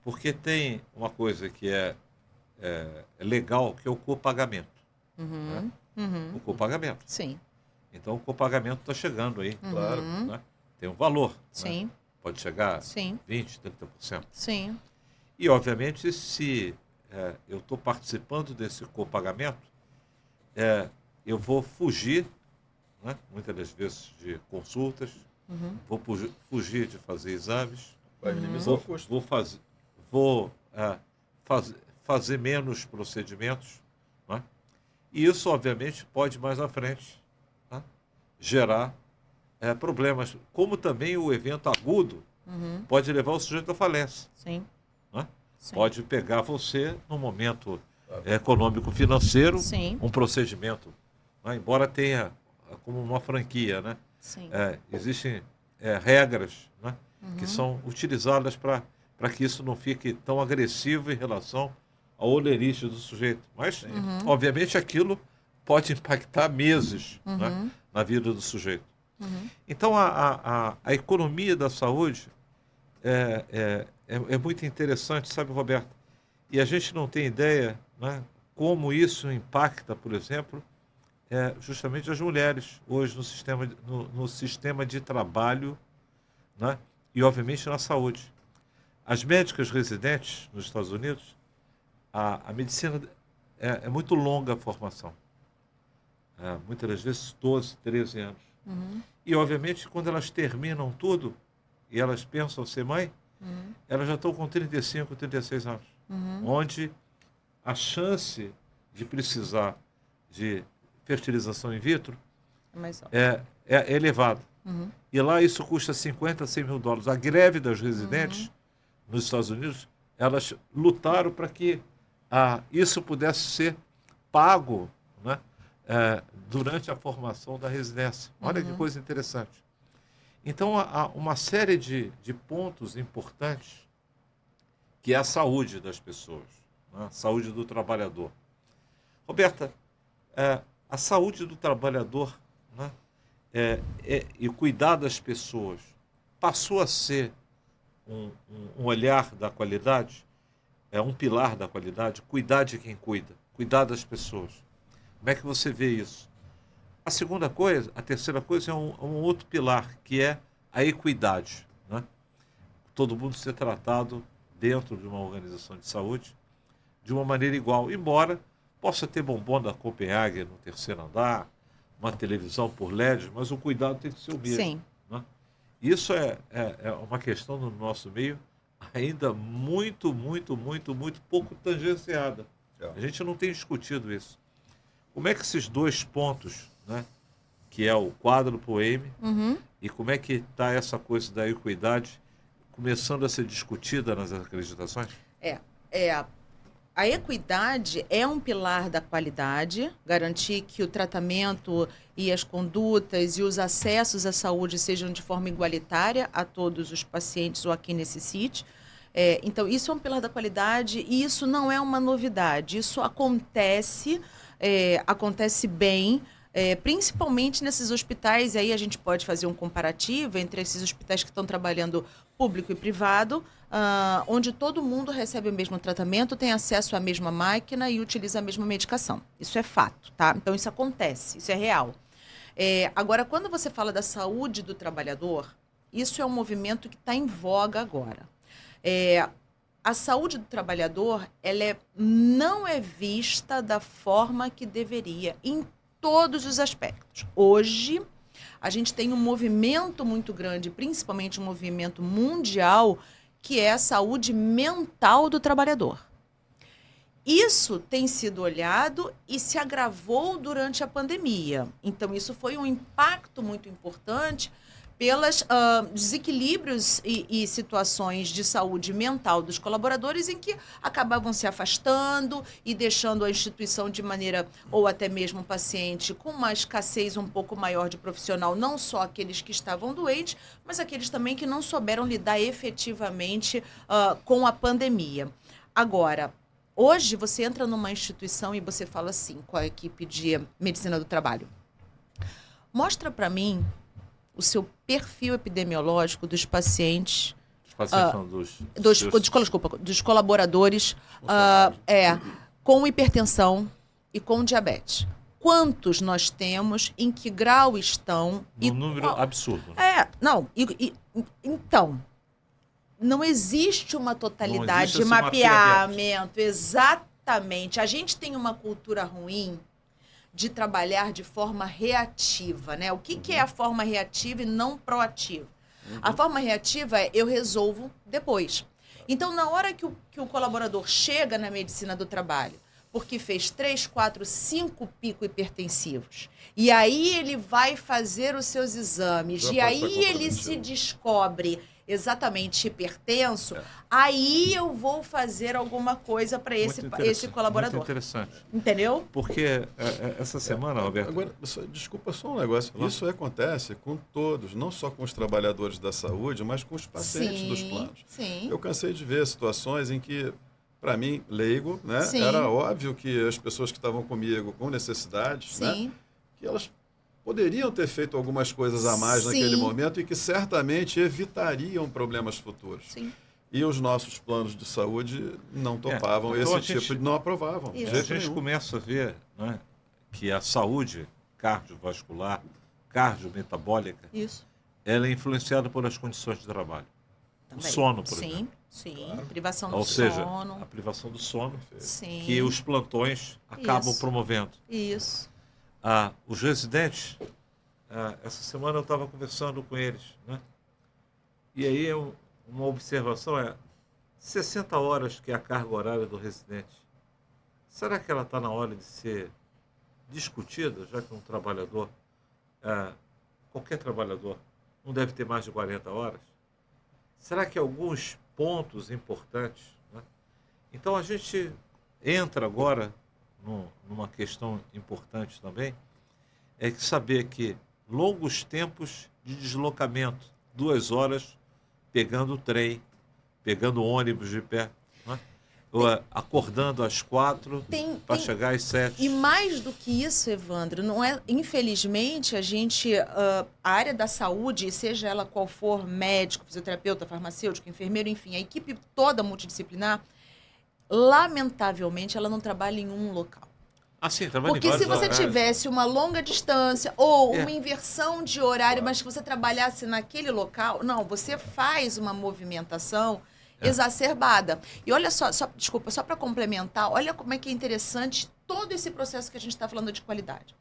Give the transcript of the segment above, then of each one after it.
Porque tem uma coisa que é legal, que é o copagamento. Né? O copagamento. Sim. Então, o copagamento está chegando aí. Claro. Né? Tem um valor. Sim. Né? Pode chegar a Sim. 20%, 30%. Sim. E, obviamente, se eu estou participando desse copagamento, eu vou fugir, né? Muitas das vezes, de consultas, vou fugir de fazer exames, Vai minimizar o custo. vou fazer menos procedimentos, né? E isso, obviamente, pode mais à frente, né, gerar problemas, como também o evento agudo pode levar o sujeito à falência. Sim. Né? Sim. Pode pegar você no momento econômico-financeiro, Sim. um procedimento, né, embora tenha como uma franquia, né? Sim. Existem regras, né, que são utilizadas para que isso não fique tão agressivo em relação ao olerite do sujeito. Mas, obviamente, aquilo pode impactar meses, né, na vida do sujeito. Então, a economia da saúde é muito interessante, sabe, Roberto? E a gente não tem ideia, né, como isso impacta, por exemplo, justamente as mulheres hoje no sistema de trabalho, né, e, obviamente, na saúde. As médicas residentes nos Estados Unidos, a medicina é muito longa a formação. Muitas das vezes 12, 13 anos. E, obviamente, quando elas terminam tudo e elas pensam ser mãe, elas já estão com 35, 36 anos. Onde a chance de precisar de fertilização in vitro é elevada. E lá isso custa 50, 100 mil dólares. A greve das residentes nos Estados Unidos, elas lutaram para que isso pudesse ser pago, né, durante a formação da residência. Olha que coisa interessante. Então, há uma série de pontos importantes que é a saúde das pessoas, né? A saúde do trabalhador. Roberta, a saúde do trabalhador, né, e cuidar das pessoas passou a ser um olhar da qualidade, um pilar da qualidade, cuidar de quem cuida, cuidar das pessoas. Como é que você vê isso? A terceira coisa é um outro pilar, que é a equidade, né? Todo mundo ser tratado dentro de uma organização de saúde de uma maneira igual, embora possa ter bombom da Copenhague no terceiro andar, uma televisão por LED, mas o cuidado tem que ser o mesmo. Sim. Né? Isso é uma questão no nosso meio ainda muito, muito, muito, muito pouco tangenciada. A gente não tem discutido isso. Como é que esses dois pontos, né, que é o quádruplo M, e como é que está essa coisa da equidade começando a ser discutida nas acreditações? A equidade é um pilar da qualidade, garantir que o tratamento e as condutas e os acessos à saúde sejam de forma igualitária a todos os pacientes ou a quem necessite. Então, isso é um pilar da qualidade e isso não é uma novidade. Isso acontece bem, principalmente nesses hospitais, e aí a gente pode fazer um comparativo entre esses hospitais que estão trabalhando público e privado, onde todo mundo recebe o mesmo tratamento, tem acesso à mesma máquina e utiliza a mesma medicação. Isso é fato, tá? Então, isso acontece, isso é real. Agora, quando você fala da saúde do trabalhador, isso é um movimento que está em voga agora. A saúde do trabalhador, ela não é vista da forma que deveria, em todos os aspectos. Hoje, a gente tem um movimento muito grande, principalmente um movimento mundial, que é a saúde mental do trabalhador. Isso tem sido olhado e se agravou durante a pandemia. Então, isso foi um impacto muito importante pelos desequilíbrios e situações de saúde mental dos colaboradores em que acabavam se afastando e deixando a instituição de maneira, ou até mesmo o paciente, com uma escassez um pouco maior de profissional, não só aqueles que estavam doentes, mas aqueles também que não souberam lidar efetivamente com a pandemia. Agora, hoje você entra numa instituição e você fala assim com a equipe de medicina do trabalho: mostra para mim o seu perfil epidemiológico dos pacientes Participação seus... desculpa, dos colaboradores com hipertensão e com diabetes. Quantos nós temos, em que grau estão... Um número absurdo. Né? Então, não existe uma totalidade de esse mapeamento. Exatamente. A gente tem uma cultura ruim de trabalhar de forma reativa, né? O que é a forma reativa e não proativa? A forma reativa é eu resolvo depois. Então, na hora que o colaborador chega na medicina do trabalho, porque fez 3, 4, 5 picos hipertensivos, e aí ele vai fazer os seus exames, e aí ele se descobre exatamente hipertenso, aí eu vou fazer alguma coisa para esse colaborador. Muito interessante. Entendeu? Porque essa semana, Roberto... Agora, desculpa só um negócio. Isso acontece com todos, não só com os trabalhadores da saúde, mas com os pacientes dos planos. Sim. Eu cansei de ver situações em que, para mim, leigo, né, Sim. era óbvio que as pessoas que estavam comigo com necessidades, né, que elas poderiam ter feito algumas coisas a mais naquele momento e que certamente evitariam problemas futuros. Sim. E os nossos planos de saúde não topavam então não aprovavam. A gente começa a ver, né, que a saúde cardiovascular, cardiometabólica, ela é influenciada pelas condições de trabalho. Também. O sono, por exemplo. Sim, privação do sono. Ou seja, a privação do sono, que os plantões acabam promovendo. Isso. Os residentes, essa semana eu estava conversando com eles, né? E aí uma observação 60 horas que é a carga horária do residente. Será que ela está na hora de ser discutida, já que um trabalhador, qualquer trabalhador, não deve ter mais de 40 horas? Será que alguns pontos importantes, né? Então a gente entra agora numa questão importante também, é que saber que longos tempos de deslocamento, 2 horas pegando o trem, pegando o ônibus de pé, né? Acordando às 4 para chegar às 7. E mais do que isso, Evandro, não é, infelizmente, a área da saúde, seja ela qual for, médico, fisioterapeuta, farmacêutico, enfermeiro, enfim, a equipe toda multidisciplinar, lamentavelmente, ela não trabalha em um local. Porque se você tivesse uma longa distância ou uma inversão de horário, mas que você trabalhasse naquele local, não, você faz uma movimentação exacerbada. E olha desculpa, só para complementar, olha como é que é interessante todo esse processo que a gente está falando de qualidade.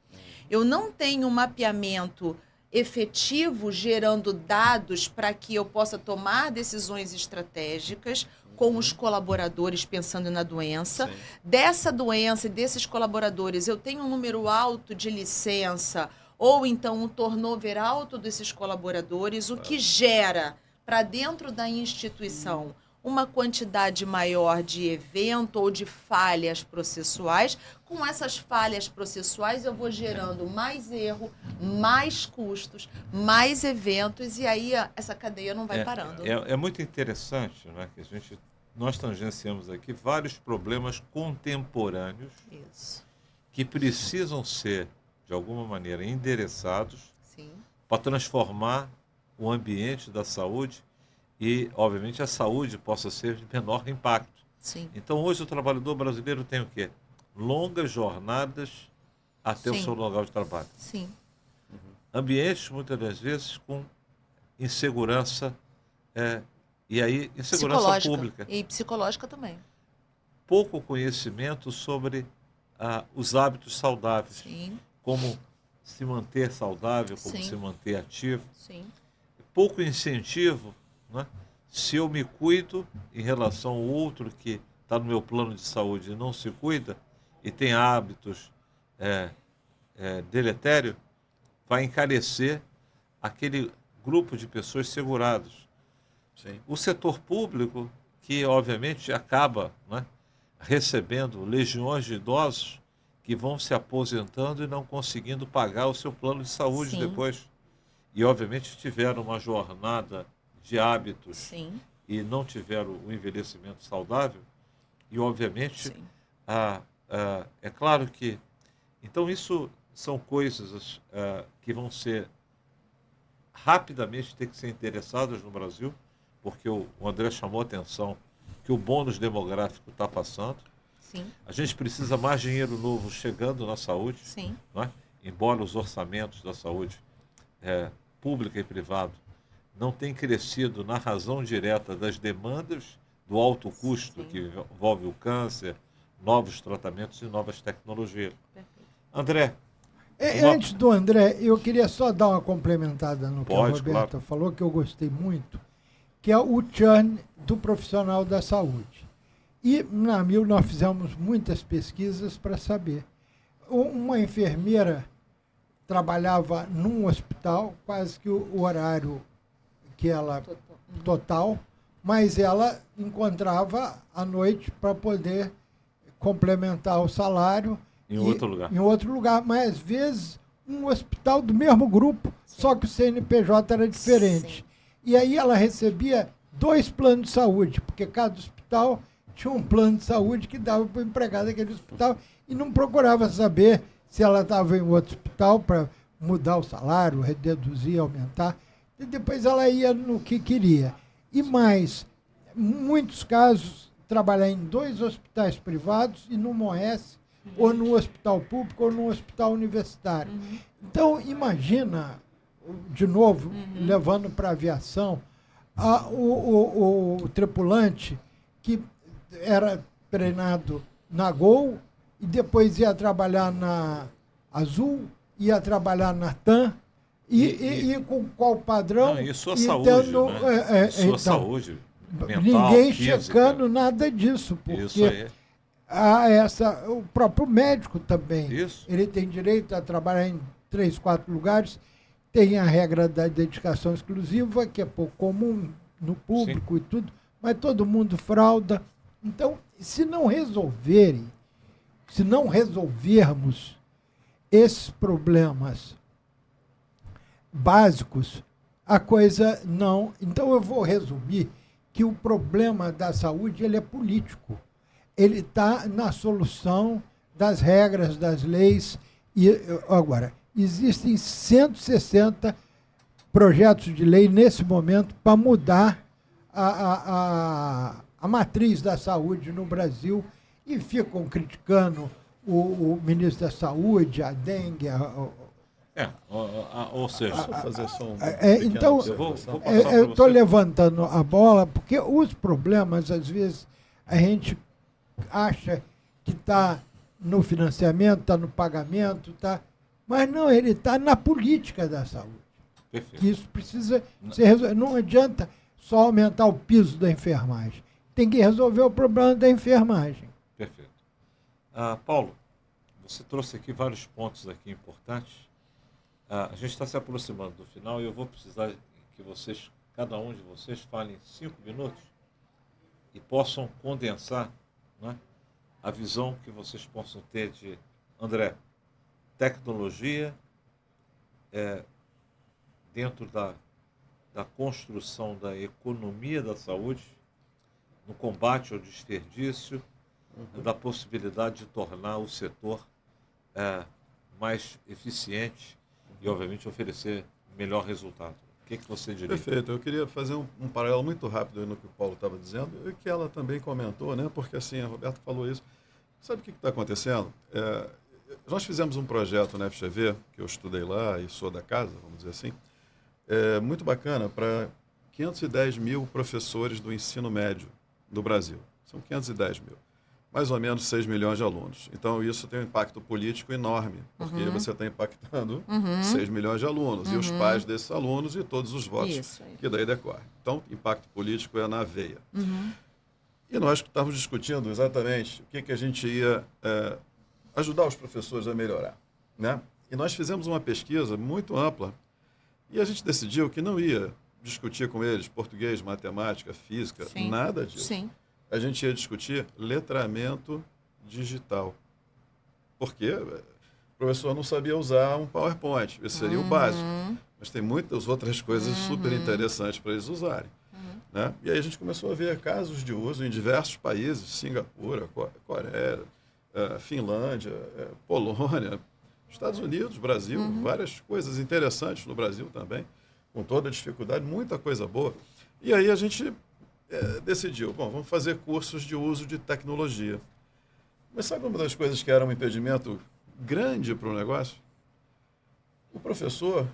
Eu não tenho um mapeamento efetivo gerando dados para que eu possa tomar decisões estratégicas com os colaboradores pensando na doença. Sim. Dessa doença e desses colaboradores, eu tenho um número alto de licença ou então um turnover alto desses colaboradores, o que gera para dentro da instituição uma quantidade maior de evento ou de falhas processuais. Com essas falhas processuais, eu vou gerando mais erro, mais custos, mais eventos, e aí essa cadeia não vai parando. É muito interessante, né, que nós tangenciamos aqui vários problemas contemporâneos que precisam ser, de alguma maneira, endereçados para transformar o ambiente da saúde e, obviamente, a saúde possa ser de menor impacto. Então, hoje, o trabalhador brasileiro tem o quê? Longas jornadas até o seu local de trabalho. Ambientes, muitas das vezes, com insegurança, e aí, insegurança pública. E psicológica também. Pouco conhecimento sobre os hábitos saudáveis. Como se manter saudável, como se manter ativo. Pouco incentivo, né? Se eu me cuido em relação ao outro que está no meu plano de saúde e não se cuida e tem hábitos deletérios, vai encarecer aquele grupo de pessoas seguradas. O setor público, que obviamente acaba, né, recebendo legiões de idosos que vão se aposentando e não conseguindo pagar o seu plano de saúde depois. E obviamente tiveram uma jornada de hábitos e não tiveram o envelhecimento saudável. E obviamente, é claro que... Então isso são coisas que vão ser rapidamente ter que ser interessadas no Brasil, porque o André chamou a atenção que o bônus demográfico está passando. Sim. A gente precisa mais dinheiro novo chegando na saúde. Sim. Não é? Embora os orçamentos da saúde pública e privada não tenham crescido na razão direta das demandas do alto custo, sim, que envolve o câncer, novos tratamentos e novas tecnologias. Perfeito. André. Antes do André, eu queria só dar uma complementada no que a Roberta falou, que eu gostei muito, que é o churn do profissional da saúde. E na MIL nós fizemos muitas pesquisas para saber. Uma enfermeira trabalhava num hospital, quase que o horário que ela total, mas ela encontrava à noite para poder complementar o salário em outro lugar. Em outro lugar, mas às vezes um hospital do mesmo grupo, sim, só que o CNPJ era diferente. Sim. E aí ela recebia 2 planos de saúde, porque cada hospital tinha um plano de saúde que dava para o empregado daquele hospital e não procurava saber se ela estava em outro hospital para mudar o salário, reduzir, aumentar. E depois ela ia no que queria. E mais, em muitos casos, trabalhar em 2 hospitais privados e numa OS, ou no hospital público, ou no hospital universitário. Uhum. Então, imagina, de novo, levando para a aviação, o tripulante que era treinado na Gol e depois ia trabalhar na Azul, ia trabalhar na TAM, e com qual padrão? Não, e sua saúde, tendo, né? Sua então, saúde mental, ninguém física, checando nada disso, porque isso aí. O próprio médico também. Isso. Ele tem direito a trabalhar em 3, 4 lugares, tem a regra da dedicação exclusiva, que é pouco comum no público, sim, e tudo, mas todo mundo frauda. Então, se não resolvermos esses problemas básicos, a coisa não... Então, eu vou resumir que o problema da saúde ele é político. Ele está na solução das regras, das leis. E, agora, existem 160 projetos de lei nesse momento para mudar a matriz da saúde no Brasil e ficam criticando o ministro da Saúde, a dengue, ou seja... fazer só um então, eu estou levantando a bola porque os problemas, às vezes, a gente acha que está no financiamento, está no pagamento, mas não, ele está na política da saúde. Perfeito. Que isso precisa ser resolvido. Não adianta só aumentar o piso da enfermagem. Tem que resolver o problema da enfermagem. Perfeito. Paulo, você trouxe aqui vários pontos aqui importantes. A gente está se aproximando do final e eu vou precisar que vocês, cada um de vocês, falem 5 minutos e possam condensar, né, a visão que vocês possam ter de, André, tecnologia dentro da construção da economia da saúde, no combate ao desperdício, da possibilidade de tornar o setor mais eficiente e, obviamente, oferecer melhor resultado. O que você diria? Perfeito. Eu queria fazer um paralelo muito rápido no que o Paulo estava dizendo e que ela também comentou, né? Porque, assim, a Roberta falou isso. Sabe o que está acontecendo? Nós fizemos um projeto na FGV, que eu estudei lá e sou da casa, vamos dizer assim, muito bacana para 510 mil professores do ensino médio do Brasil. São 510 mil. Mais ou menos 6 milhões de alunos. Então, isso tem um impacto político enorme, porque você está impactando 6 milhões de alunos, e os pais desses alunos e todos os votos que daí decorrem. Então, impacto político é na veia. E nós estávamos discutindo exatamente o que a gente ia ajudar os professores a melhorar, né? E nós fizemos uma pesquisa muito ampla e a gente decidiu que não ia discutir com eles português, matemática, física, nada disso. Sim. A gente ia discutir letramento digital. Porque o professor não sabia usar um PowerPoint. Esse seria o básico. Mas tem muitas outras coisas super interessantes para eles usarem. Né? E aí a gente começou a ver casos de uso em diversos países, Singapura, Coreia, Finlândia, Polônia, Estados Unidos, Brasil, várias coisas interessantes no Brasil também, com toda a dificuldade, muita coisa boa. E aí a gente decidiu, bom, vamos fazer cursos de uso de tecnologia. Mas sabe uma das coisas que era um impedimento grande para o negócio? O professor,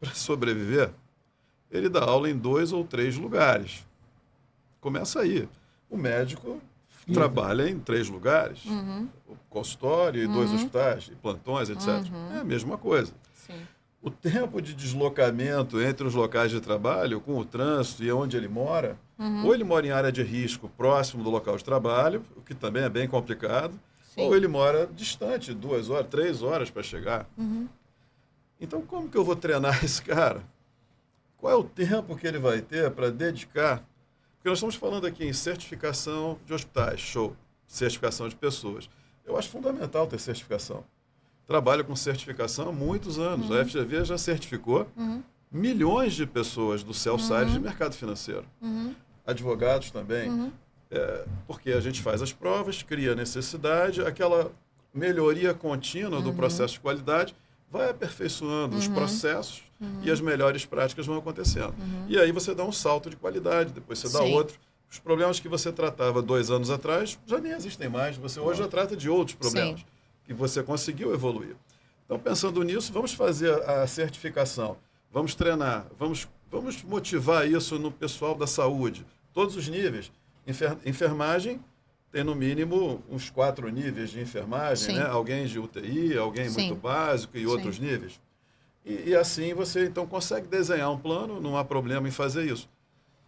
para sobreviver, ele dá aula em 2 ou 3 lugares. Começa aí. O médico trabalha em 3 lugares. O consultório e 2 hospitais, e plantões, etc. É a mesma coisa. Sim. O tempo de deslocamento entre os locais de trabalho, com o trânsito e onde ele mora, ou ele mora em área de risco próximo do local de trabalho, o que também é bem complicado, Sim. ou ele mora distante, 2 horas, 3 horas para chegar. Então, como que eu vou treinar esse cara? Qual é o tempo que ele vai ter para dedicar? Porque nós estamos falando aqui em certificação de hospitais, show, certificação de pessoas. Eu acho fundamental ter certificação. Trabalho com certificação há muitos anos. A FGV já certificou milhões de pessoas do sell-side de mercado financeiro. Advogados também. Porque a gente faz as provas, cria necessidade, aquela melhoria contínua do processo de qualidade vai aperfeiçoando os processos e as melhores práticas vão acontecendo. E aí você dá um salto de qualidade, depois você dá Sim. outro. Os problemas que você tratava 2 anos atrás já nem existem mais. Você hoje já trata de outros problemas que você conseguiu evoluir. Então, pensando nisso, vamos fazer a certificação, vamos treinar, vamos motivar isso no pessoal da saúde, todos os níveis. Enfermagem tem no mínimo uns 4 níveis de enfermagem, Sim. né? Alguém de UTI, alguém Sim. muito básico e Sim. outros níveis. E assim você então consegue desenhar um plano, não há problema em fazer isso.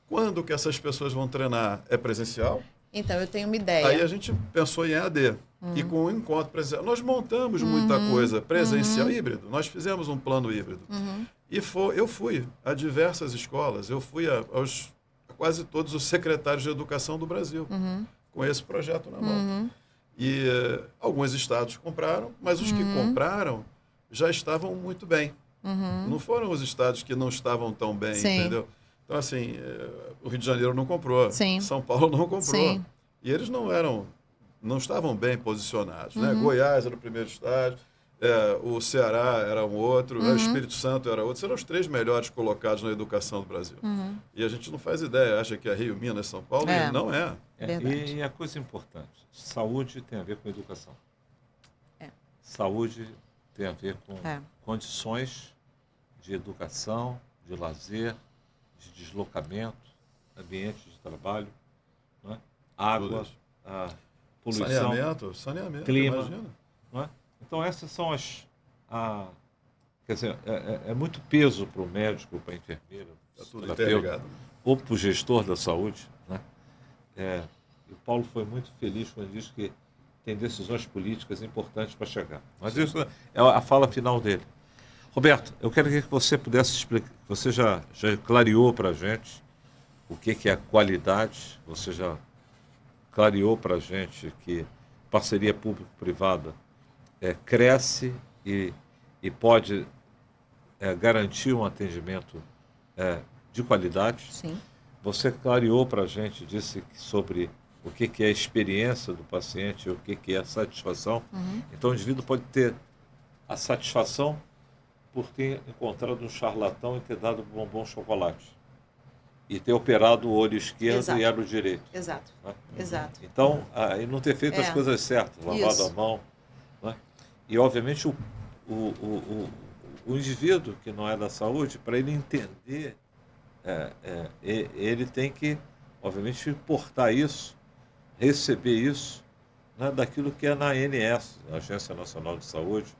Quando que essas pessoas vão treinar? É presencial? Então, eu tenho uma ideia. Aí a gente pensou em EAD. E com o encontro presencial. Nós montamos muita coisa presencial, híbrido. Nós fizemos um plano híbrido. E eu fui a diversas escolas, eu fui a quase todos os secretários de educação do Brasil, com esse projeto na mão. E alguns estados compraram, mas os que compraram já estavam muito bem. Não foram os estados que não estavam tão bem, Sim. entendeu? Então, assim, o Rio de Janeiro não comprou, Sim. São Paulo não comprou. Sim. E eles não estavam bem posicionados. Né? Goiás era o primeiro estado, o Ceará era um outro, o Espírito Santo era outro. Eram os 3 melhores colocados na educação do Brasil. E a gente não faz ideia, acha que é Rio, Minas, São Paulo, e não é. Verdade. E a coisa importante, saúde tem a ver com educação. É. Saúde tem a ver com É. condições de educação, de lazer, de deslocamento, ambientes de trabalho, não é? Água, Tudo isso. a poluição, Saneamento, clima. imagina. não é? Então essas são quer dizer, é muito peso para o médico, para a enfermeira, Está tudo terapeuta, interligado. ou para o gestor da saúde, né? E o Paulo foi muito feliz quando disse que tem decisões políticas importantes para chegar. Mas isso é a fala final dele. Roberto, eu quero que você pudesse explicar, você já clareou para a gente o que é qualidade, você já clareou para a gente que parceria público-privada cresce e pode garantir um atendimento de qualidade. Sim. Você clareou para a gente, disse sobre o que é a experiência do paciente, o que é a satisfação. Então, o indivíduo pode ter a satisfação por ter encontrado um charlatão e ter dado bombom chocolate. E ter operado o olho esquerdo Exato. e era o direito. Exato. Né? Exato. Então, e não ter feito as coisas certas, lavado Isso. a mão. Né? E, obviamente, o indivíduo que não é da saúde, para ele entender, ele tem que, obviamente, importar isso, receber isso, né, daquilo que é na ANS, a Agência Nacional de Saúde,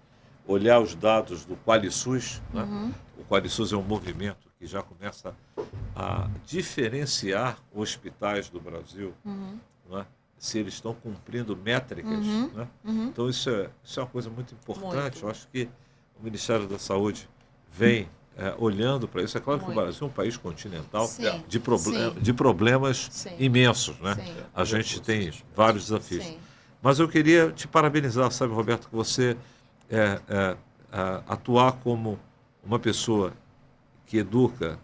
olhar os dados do QualiSUS. Né? O QualiSUS é um movimento que já começa a diferenciar hospitais do Brasil, né? Se eles estão cumprindo métricas. Né? Então, isso é uma coisa muito importante. Muito. Eu acho que o Ministério da Saúde vem olhando para isso. É claro que o Muito. Brasil é um país continental Sim. de Sim. problemas Sim. imensos. Né? Sim. A gente tem vários desafios. Sim. Mas eu queria te parabenizar, sabe, Roberto, que você atuar como uma pessoa que educa,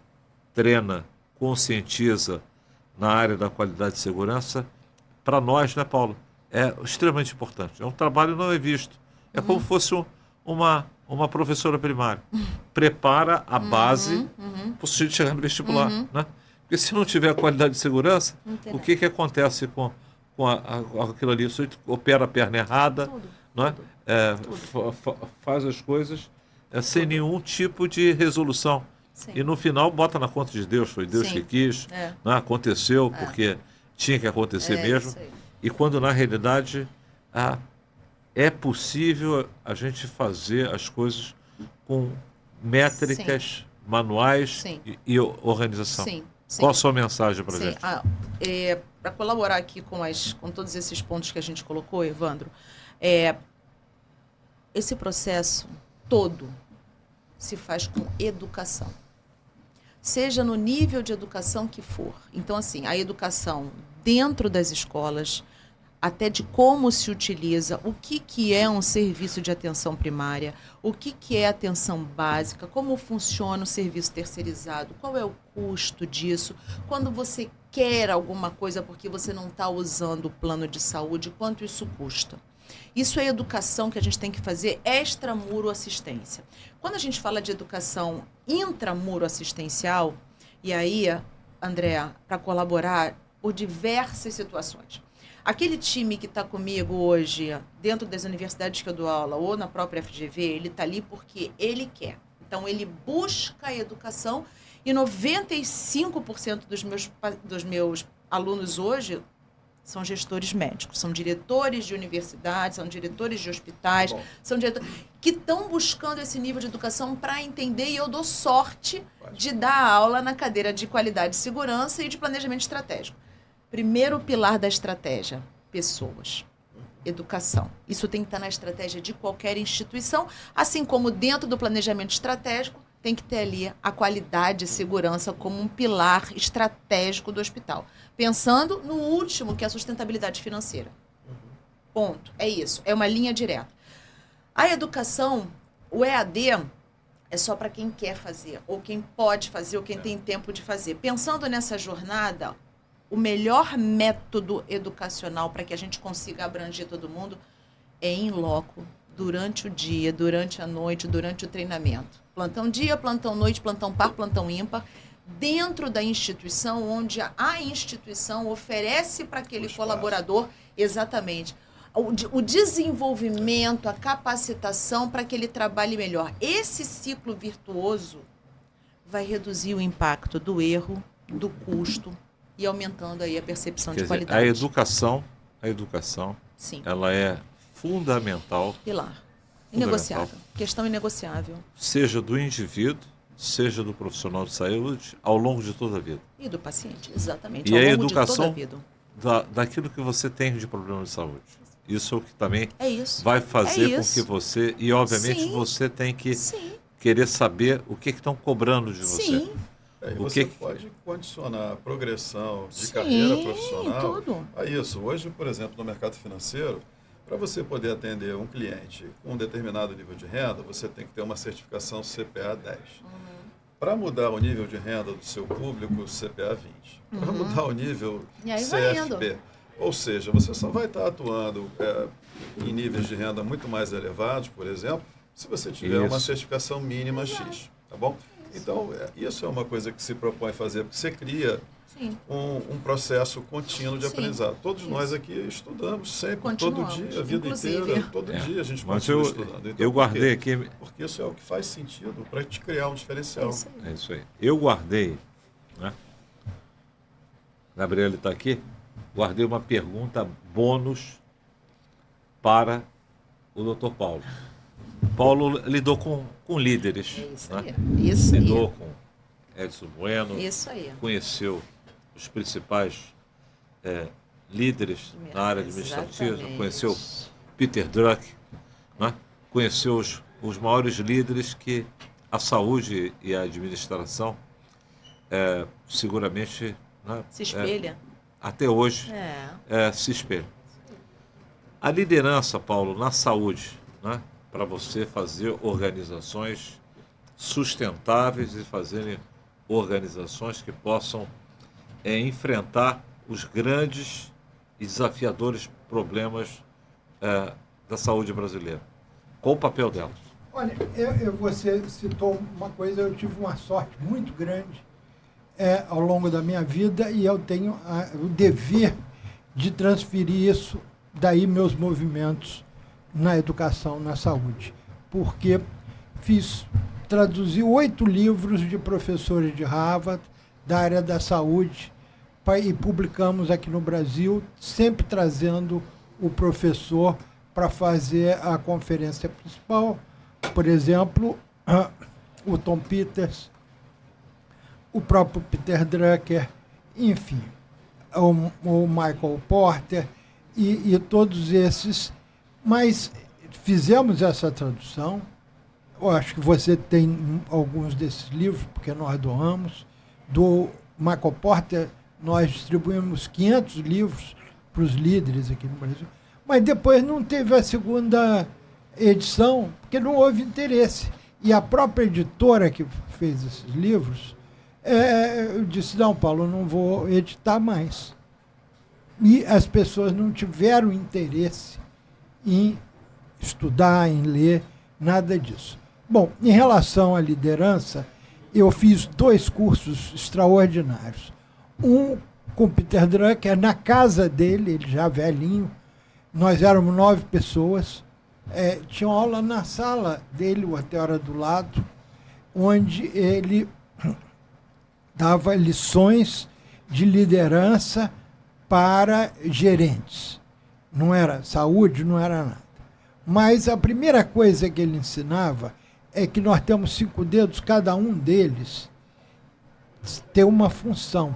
treina, conscientiza na área da qualidade e segurança, para nós, né, Paulo, é extremamente importante. É um trabalho não é visto. É como se fosse uma professora primária. Prepara a base para o sujeito chegar no vestibular. Né? Porque se não tiver qualidade de segurança, Não tem o nada. que acontece com aquilo ali? Você opera a perna errada, Tudo, não é? tudo. Faz as coisas sem nenhum tipo de resolução. Sim. E no final bota na conta de Deus, foi Deus Sim. que quis, É. não é? Aconteceu É. porque tinha que acontecer É mesmo. isso aí. E quando na realidade é possível a gente fazer as coisas com métricas, manuais Sim. e organização. Sim, sim. Qual a sua mensagem para a Sim, gente? para colaborar aqui com todos esses pontos que a gente colocou, Evandro, esse processo todo se faz com educação. Seja no nível de educação que for. Então, assim, a educação dentro das escolas, até de como se utiliza, o que é um serviço de atenção primária, o que é atenção básica, como funciona o serviço terceirizado, qual é o custo disso, quando você quer alguma coisa porque você não está usando o plano de saúde, quanto isso custa. Isso é educação que a gente tem que fazer extramuro assistência. Quando a gente fala de educação intramuro assistencial, e aí, André, para colaborar por diversas situações. Aquele time que está comigo hoje, dentro das universidades que eu dou aula, ou na própria FGV, ele está ali porque ele quer. Então, ele busca a educação e 95% dos meus alunos hoje são gestores médicos, são diretores de universidades, são diretores de hospitais, são diretores que estão buscando esse nível de educação para entender, e eu dou sorte de dar aula na cadeira de qualidade e segurança e de planejamento estratégico. Primeiro pilar da estratégia, pessoas, educação. Isso tem que estar na estratégia de qualquer instituição, assim como dentro do planejamento estratégico tem que ter ali a qualidade e segurança como um pilar estratégico do hospital. Pensando no último, que é a sustentabilidade financeira. Ponto. É isso. É uma linha direta. A educação, o EAD, é só para quem quer fazer, ou quem pode fazer, ou quem tem tempo de fazer. Pensando nessa jornada, o melhor método educacional para que a gente consiga abranger todo mundo é in loco, durante o dia, durante a noite, durante o treinamento. Plantão dia, plantão noite, plantão par, plantão ímpar, dentro da instituição, onde a instituição oferece para aquele colaborador, exatamente, o desenvolvimento, a capacitação para que ele trabalhe melhor. Esse ciclo virtuoso vai reduzir o impacto do erro, do custo e aumentando aí a percepção Quer de dizer, qualidade. a educação, Sim. ela é fundamental, Pilar. Inegociável. Questão inegociável. seja do indivíduo, seja do profissional de saúde, ao longo de toda a vida. E do paciente, exatamente. E ao a longo de toda a educação vida. daquilo que você tem de problema de saúde. Isso é o que também É isso. vai fazer É com isso. que você... E, obviamente, Sim. você tem que Sim, querer saber o que estão cobrando de você. sim, E O você que- pode condicionar a progressão de sim, carreira profissional tudo. a isso. Hoje, por exemplo, no mercado financeiro, para você poder atender um cliente com um determinado nível de renda, você tem que ter uma certificação CPA 10. Para mudar o nível de renda do seu público, CPA 20. Para mudar o nível E aí vai indo. CFP. Ou seja, você só vai estar atuando em níveis de renda muito mais elevados, por exemplo, se você tiver uma Isso. certificação mínima X, tá bom? Então, isso é uma coisa que se propõe fazer, porque você cria Sim. um processo contínuo de Sim. aprendizado. Todos Isso. nós aqui estudamos sempre, Continuamos, todo dia, a vida inclusive. inteira, todo É. dia a gente Mas continua eu estudando. Então, por guardei quê? aqui... Porque isso é o que faz sentido para te criar um diferencial. É isso aí. É isso aí. Eu guardei, né? Gabriela está aqui. Guardei uma pergunta bônus para o Dr. Paulo. Paulo lidou com líderes, É isso né? aí. Isso Lidou aí. com Edson Bueno, Isso aí. conheceu os principais líderes na área administrativa, Exatamente. conheceu Peter Drucker, né? Conheceu os maiores líderes que a saúde e a administração seguramente, né, Se espelha. até hoje se espelham. A liderança, Paulo, na saúde, né, para você fazer organizações sustentáveis e fazerem organizações que possam enfrentar os grandes e desafiadores problemas da saúde brasileira. Qual o papel delas? Olha, você citou uma coisa, eu tive uma sorte muito grande ao longo da minha vida e eu tenho o dever de transferir isso, daí meus movimentos na educação, na saúde. Porque traduzi 8 livros de professores de Harvard, da área da saúde, e publicamos aqui no Brasil, sempre trazendo o professor para fazer a conferência principal. Por exemplo, o Tom Peters, o próprio Peter Drucker, enfim, o Michael Porter e todos esses. Mas fizemos essa tradução. Eu acho que você tem alguns desses livros, porque nós doamos. Do Michael Porter, nós distribuímos 500 livros para os líderes aqui no Brasil. Mas depois não teve a segunda edição, porque não houve interesse. E a própria editora que fez esses livros disse, não, Paulo, eu não vou editar mais. E as pessoas não tiveram interesse em estudar, em ler, nada disso. Bom, em relação à liderança, eu fiz 2 cursos extraordinários. Um com Peter Drucker, na casa dele, ele já velhinho, nós éramos 9 pessoas, tinha uma aula na sala dele, o hotel era do lado, onde ele dava lições de liderança para gerentes. Não era saúde, não era nada. Mas a primeira coisa que ele ensinava é que nós temos 5 dedos, cada um deles tem uma função.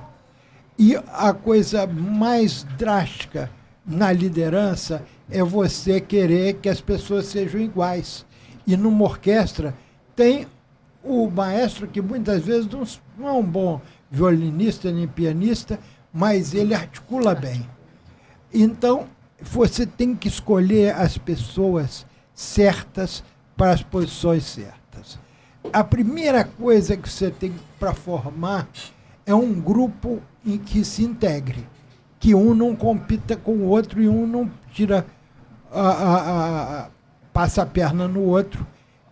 E a coisa mais drástica na liderança é você querer que as pessoas sejam iguais. E numa orquestra tem o maestro que muitas vezes não é um bom violinista nem pianista, mas ele articula bem. Então, você tem que escolher as pessoas certas para as posições certas. A primeira coisa que você tem para formar é um grupo em que se integre, que um não compita com o outro e um não tira passa a perna no outro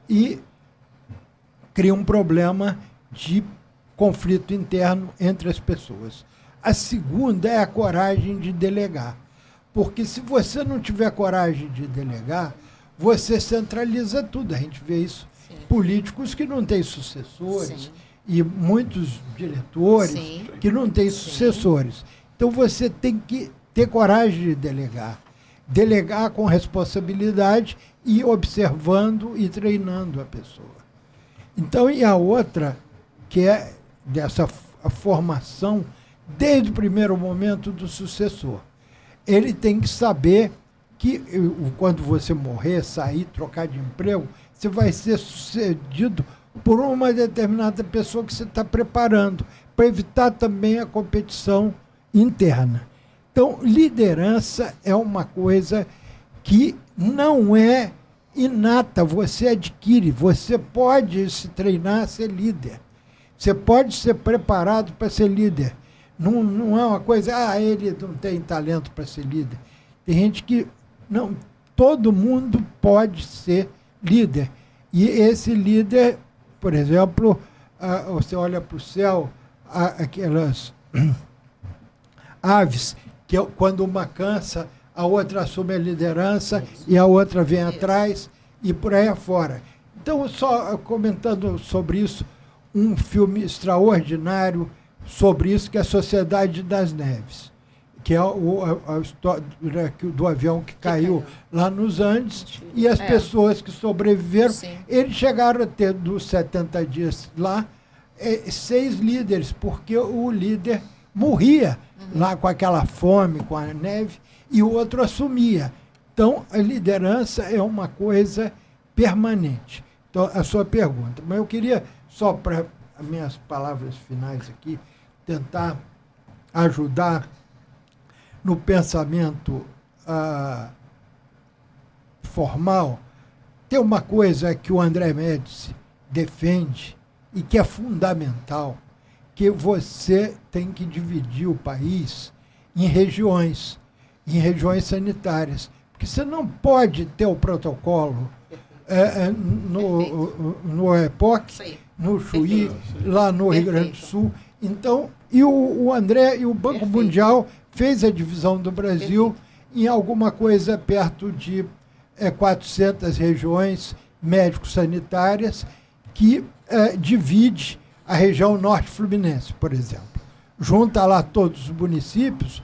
e cria um problema de conflito interno entre as pessoas. A segunda é a coragem de delegar. Porque se você não tiver coragem de delegar, você centraliza tudo. A gente vê isso. Sim. Políticos que não têm sucessores. Sim. E muitos diretores Sim. que não têm sucessores. Então você tem que ter coragem de delegar. Delegar com responsabilidade e observando e treinando a pessoa. Então, e a outra, que é dessa formação desde o primeiro momento do sucessor. Ele tem que saber que quando você morrer, sair, trocar de emprego, você vai ser sucedido por uma determinada pessoa que você está preparando, para evitar também a competição interna. Então, liderança é uma coisa que não é inata, você adquire, você pode se treinar a ser líder. Você pode ser preparado para ser líder. Não é uma coisa, ele não tem talento para ser líder. Tem gente que, não, todo mundo pode ser líder. E esse líder, por exemplo, você olha para o céu, aquelas aves, que quando uma cansa, a outra assume a liderança e a outra vem atrás e por aí afora. Então, só comentando sobre isso, um filme extraordinário sobre isso, que é a Sociedade das Neves, que é a história do avião que caiu lá nos Andes e as pessoas que sobreviveram. Sim. Eles chegaram a ter, dos 70 dias lá, 6 líderes, porque o líder morria lá com aquela fome, com a neve, e o outro assumia. Então, a liderança é uma coisa permanente. Então, a sua pergunta. Mas eu queria, só para as minhas palavras finais aqui, tentar ajudar no pensamento formal. Tem uma coisa que o André Médici defende e que é fundamental, que você tem que dividir o país em regiões sanitárias. Porque você não pode ter o protocolo no EPOC, no Chuí, lá no Rio Grande do Sul, Então, e o André e o Banco Perfeito. Mundial fez a divisão do Brasil em alguma coisa perto de 400 regiões médico-sanitárias que divide a região norte fluminense, por exemplo. Junta lá todos os municípios,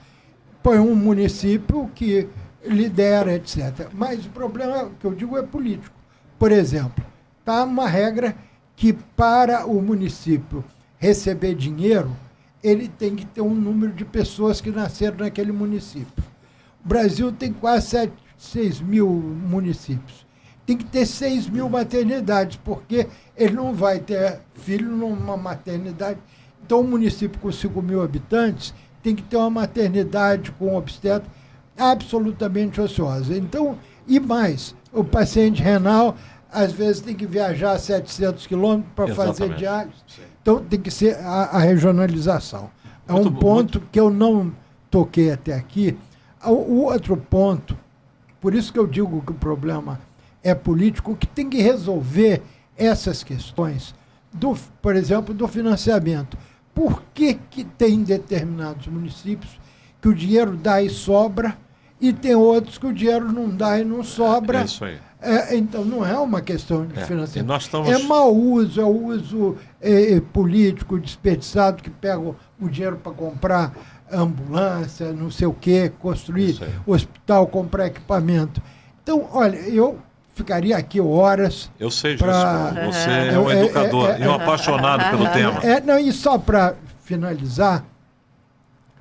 põe um município que lidera, etc. Mas o problema que eu digo é político. Por exemplo, está uma regra que para o município receber dinheiro, ele tem que ter um número de pessoas que nasceram naquele município. O Brasil tem quase 6 mil municípios. Tem que ter 6 mil maternidades, porque ele não vai ter filho numa maternidade. Então, um município com 5 mil habitantes tem que ter uma maternidade com obstetra absolutamente ociosa. Então, e mais, o paciente renal, às vezes, tem que viajar 700 quilômetros para fazer diálise. Então, tem que ser a regionalização. É um ponto que eu não toquei até aqui. O outro ponto, por isso que eu digo que o problema é político, que tem que resolver essas questões, por exemplo, do financiamento. Por que tem determinados municípios que o dinheiro dá e sobra, e tem outros que o dinheiro não dá e não sobra? É isso aí. Então, não é uma questão de financiamento. E nós estamos... É mau uso, é o uso político desperdiçado, que pega o dinheiro para comprar ambulância, não sei o quê, construir hospital, comprar equipamento. Então, olha, eu ficaria aqui horas. Eu sei disso. Você é um educador e um apaixonado pelo tema. Não, e só para finalizar,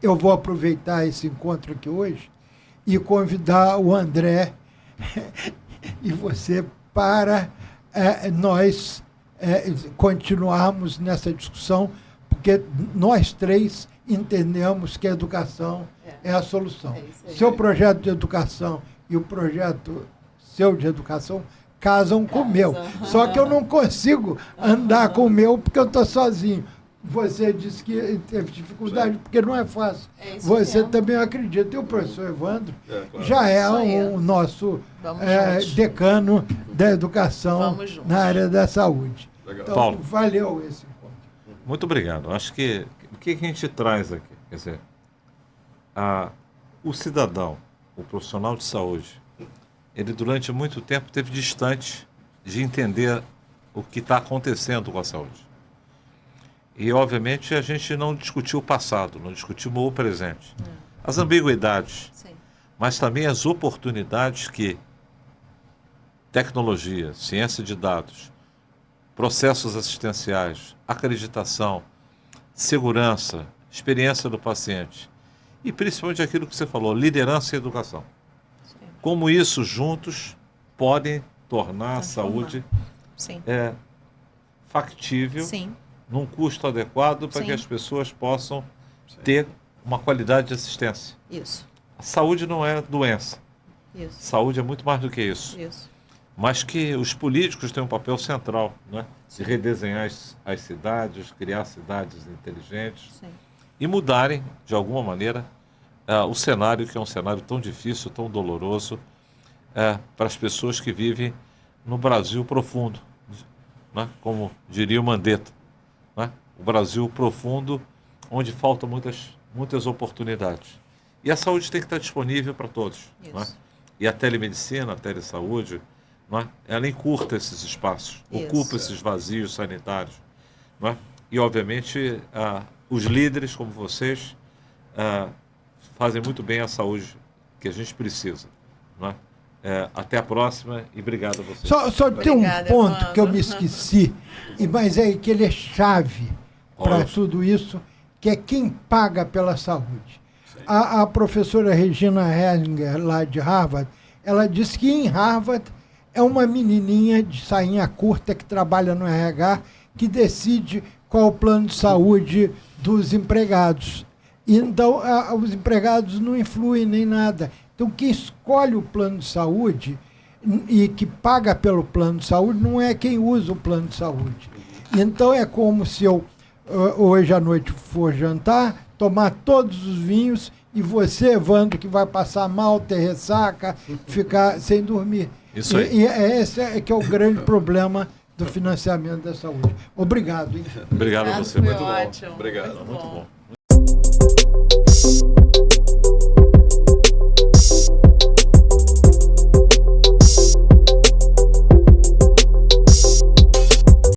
eu vou aproveitar esse encontro aqui hoje e convidar o André e você para nós continuarmos nessa discussão, porque nós três entendemos que a educação é a solução. Seu projeto de educação e o projeto seu de educação casam com o meu. Só que eu não consigo andar com o meu porque eu estou sozinho. Você disse que teve dificuldade porque não é fácil. Você mesmo. Também acredita. E o professor Evandro claro. Já é o nosso decano da educação na área da saúde. Legal. Então, Paulo, valeu esse encontro. Muito obrigado. Acho que o que a gente traz aqui? Quer dizer, o cidadão, o profissional de saúde, ele durante muito tempo esteve distante de entender o que está acontecendo com a saúde. E, obviamente, a gente não discutiu o passado, não discutimos o presente. As ambiguidades, mas também as oportunidades que tecnologia, ciência de dados, processos assistenciais, acreditação, segurança, experiência do paciente e, principalmente, aquilo que você falou, liderança e educação. Como isso juntos podem tornar a saúde factível, num custo adequado para que as pessoas possam ter uma qualidade de assistência. Isso. A saúde não é doença. Isso. Saúde é muito mais do que isso. Mas que os políticos têm um papel central, né? De redesenhar as cidades, criar cidades inteligentes e mudarem, de alguma maneira, o cenário, que é um cenário tão difícil, tão doloroso, para as pessoas que vivem no Brasil profundo, né? Como diria o Mandetta, né? O Brasil profundo, onde faltam muitas oportunidades. E a saúde tem que estar disponível para todos. Né? E a telemedicina, a telesaúde, né? Ela encurta esses espaços, ocupa esses vazios sanitários. Né? E, obviamente, os líderes como vocês fazem muito bem a saúde que a gente precisa. Né? Até a próxima e obrigado a vocês. Só tem um ponto que eu me esqueci, mas é que ele é chave para tudo isso, que é quem paga pela saúde. A professora Regina Heringer, lá de Harvard, ela disse que em Harvard é uma menininha de sainha curta que trabalha no RH que decide qual é o plano de saúde dos empregados. Então, os empregados não influem nem nada. Então, quem escolhe o plano de saúde e que paga pelo plano de saúde não é quem usa o plano de saúde. Então, é como se eu, hoje à noite, for jantar, tomar todos os vinhos e você, Evandro, que vai passar mal, ter ressaca, ficar sem dormir. Isso aí. E esse é que é o grande problema do financiamento da saúde. Obrigado. Hein? Obrigado a você. Foi Muito bom. ótimo, Obrigado. muito Muito bom. bom.